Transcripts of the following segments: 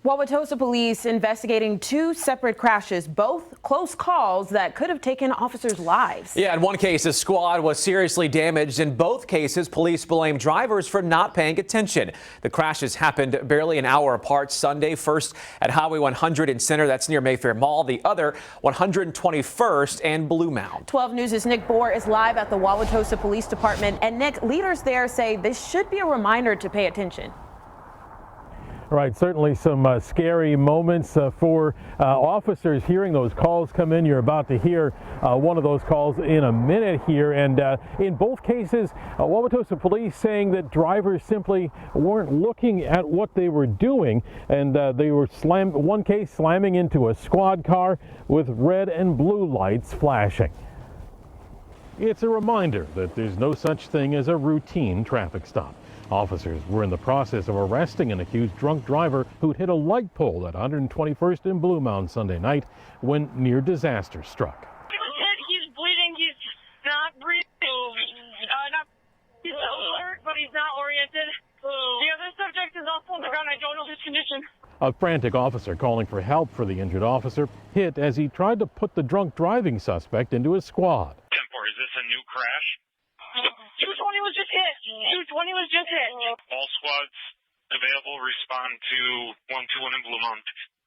Wauwatosa police investigating two separate crashes, both close calls that could have taken officers' lives. Yeah, in one case, a squad was seriously damaged. In both cases, police blame drivers for not paying attention. The crashes happened barely an hour apart Sunday, first at Highway 100 in Center, that's near Mayfair Mall, the other 121st and Blue Mound. 12 News' Nick Bohr is live at the Wauwatosa Police Department. And Nick, leaders there say this should be a reminder to pay attention. Right, certainly some scary moments for officers hearing those calls come in. You're about to hear one of those calls in a minute here. And in both cases, Wauwatosa police saying that drivers simply weren't looking at what they were doing. And they were one case slamming into a squad car with red and blue lights flashing. It's a reminder that there's no such thing as a routine traffic stop. Officers were in the process of arresting an accused drunk driver who'd hit a light pole at 121st and Blue Mound Sunday night when near disaster struck. He's bleeding. He's not breathing. He's alert, but he's not oriented. The other subject is also on the ground. I don't know his condition. A frantic officer calling for help for the injured officer hit as he tried to put the drunk driving suspect into his squad. 10-4, is this a new crash? 220 was just hit. 220 was just hit. All squads available, respond to 121 in Blue Mound.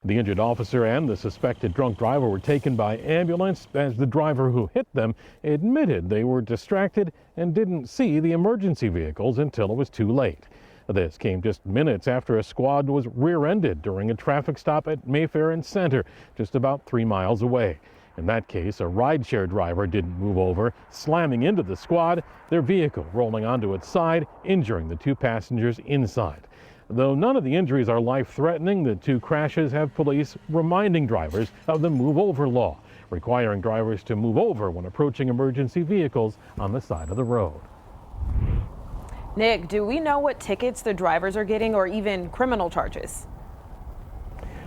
The injured officer and the suspected drunk driver were taken by ambulance as the driver who hit them admitted they were distracted and didn't see the emergency vehicles until it was too late. This came just minutes after a squad was rear-ended during a traffic stop at Mayfair and Center, just about 3 miles away. In that case, a rideshare driver didn't move over, slamming into the squad, their vehicle rolling onto its side, injuring the two passengers inside. Though none of the injuries are life-threatening, the two crashes have police reminding drivers of the move over law, requiring drivers to move over when approaching emergency vehicles on the side of the road. Nick, do we know what tickets the drivers are getting or even criminal charges?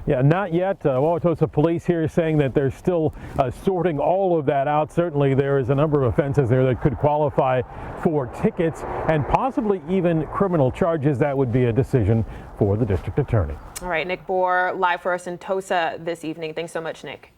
Yeah, not yet. Wauwatosa police here saying that they're still sorting all of that out. Certainly there is a number of offenses there that could qualify for tickets and possibly even criminal charges. That would be a decision for the district attorney. All right, Nick Bohr live for us in Tosa this evening. Thanks so much, Nick.